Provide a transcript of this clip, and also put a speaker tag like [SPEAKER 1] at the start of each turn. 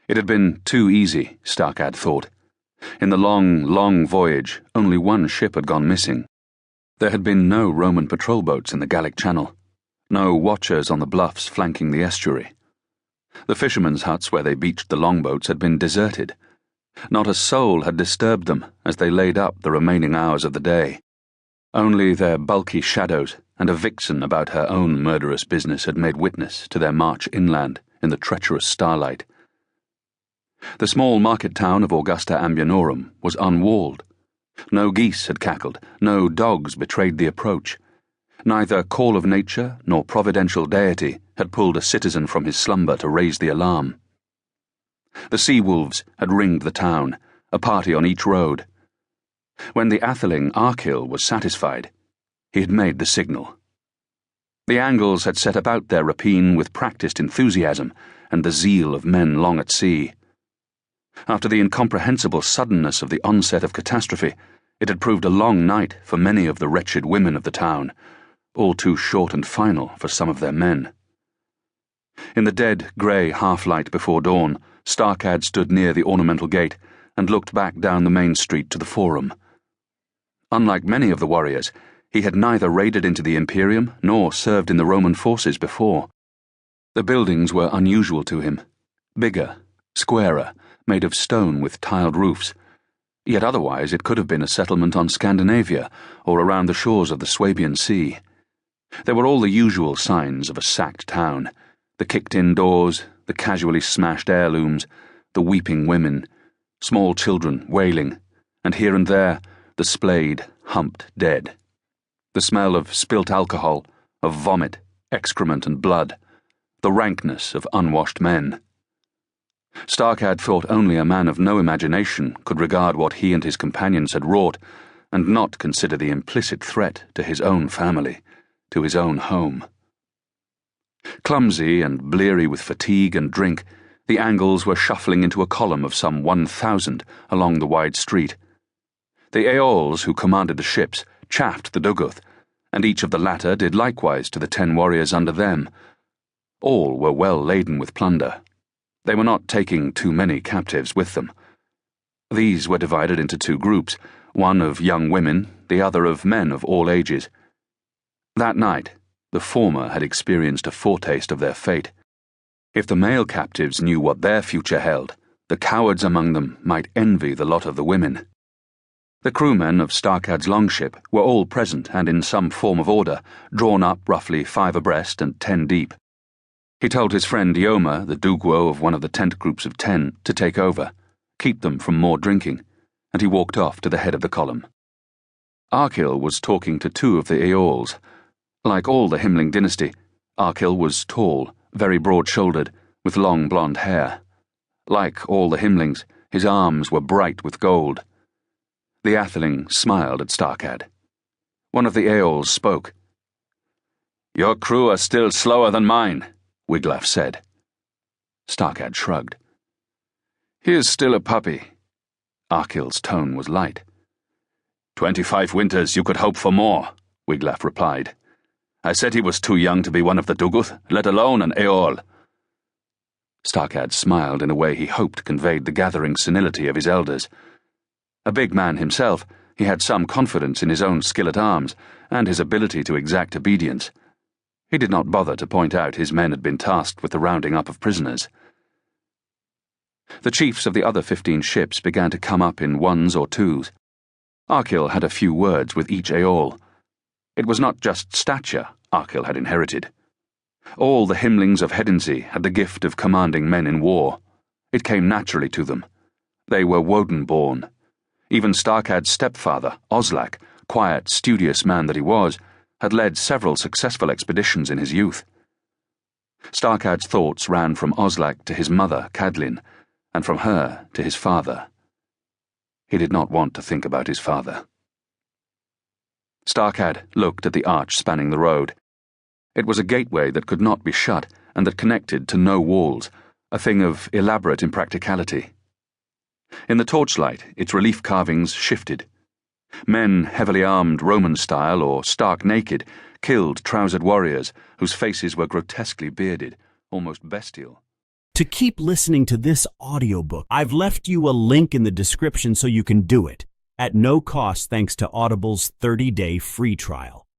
[SPEAKER 1] It had been too easy, Starkad thought. In the long, long voyage, only one ship had gone missing. There had been no Roman patrol boats in the Gallic Channel, no watchers on the bluffs flanking the estuary. The fishermen's huts where they beached the longboats had been deserted. Not a soul had disturbed them as they laid up the remaining hours of the day. Only their bulky shadows and a vixen about her own murderous business had made witness to their march inland in the treacherous starlight. The small market town of Augusta Ambianorum was unwalled. No geese had cackled, no dogs betrayed the approach. Neither call of nature nor providential deity had pulled a citizen from his slumber to raise the alarm. The sea-wolves had ringed the town, a party on each road. When the atheling Arkil was satisfied, he had made the signal. The Angles had set about their rapine with practised enthusiasm and the zeal of men long at sea. After the incomprehensible suddenness of the onset of catastrophe, it had proved a long night for many of the wretched women of the town, all too short and final for some of their men. In the dead, grey half-light before dawn, Starkad stood near the ornamental gate and looked back down the main street to the Forum. Unlike many of the warriors, he had neither raided into the Imperium nor served in the Roman forces before. The buildings were unusual to him, bigger, squarer, made of stone with tiled roofs, yet otherwise it could have been a settlement on Scandinavia or around the shores of the Swabian Sea. There were all the usual signs of a sacked town: the kicked-in doors, the casually smashed heirlooms, the weeping women, small children wailing, and here and there the splayed, humped dead. The smell of spilt alcohol, of vomit, excrement and blood, the rankness of unwashed men. Starkad thought only a man of no imagination could regard what he and his companions had wrought and not consider the implicit threat to his own family, to his own home. Clumsy and bleary with fatigue and drink, the Angles were shuffling into a column of some 1,000 along the wide street. The Aeols who commanded the ships chaffed the Duguth, and each of the latter did likewise to the 10 warriors under them. All were well laden with plunder. They were not taking too many captives with them. These were divided into 2 groups, one of young women, the other of men of all ages. That night, the former had experienced a foretaste of their fate. If the male captives knew what their future held, the cowards among them might envy the lot of the women. The crewmen of Starkad's longship were all present and in some form of order, drawn up roughly 5 abreast and 10 deep. He told his friend Ioma, the Dugwo of one of the tent groups of 10, to take over, keep them from more drinking, and he walked off to the head of the column. Arkil was talking to 2 of the Aeols. Like all the Himling dynasty, Arkil was tall, very broad-shouldered, with long blonde hair. Like all the Himlings, his arms were bright with gold. The atheling smiled at Starkad. One of the Aeols spoke. "Your crew are still slower than mine," Wiglaf said. Starkad shrugged. "He is still a puppy." Arkil's tone was light. 25 winters you could hope for more," Wiglaf replied. "I said he was too young to be one of the Duguth, let alone an Aeol." Starkad smiled in a way he hoped conveyed the gathering senility of his elders. A big man himself, he had some confidence in his own skill at arms and his ability to exact obedience. He did not bother to point out his men had been tasked with the rounding up of prisoners. The chiefs of the other 15 ships began to come up in 1s or 2s. Arkil had a few words with each Aeol. It was not just stature Arkil had inherited. All the Himlings of Hedinsey had the gift of commanding men in war. It came naturally to them. They were Woden-born. Even Starkad's stepfather, Oslak, quiet, studious man that he was, had led several successful expeditions in his youth. Starkad's thoughts ran from Oslak to his mother, Cadlin, and from her to his father. He did not want to think about his father. Starkad looked at the arch spanning the road. It was a gateway that could not be shut and that connected to no walls, a thing of elaborate impracticality. In the torchlight, its relief carvings shifted. Men, heavily armed Roman-style or stark naked, killed trousered warriors whose faces were grotesquely bearded, almost bestial.
[SPEAKER 2] to keep listening to this audiobook. I've left you a link in the description so you can do it at no cost thanks to Audible's 30-day free trial.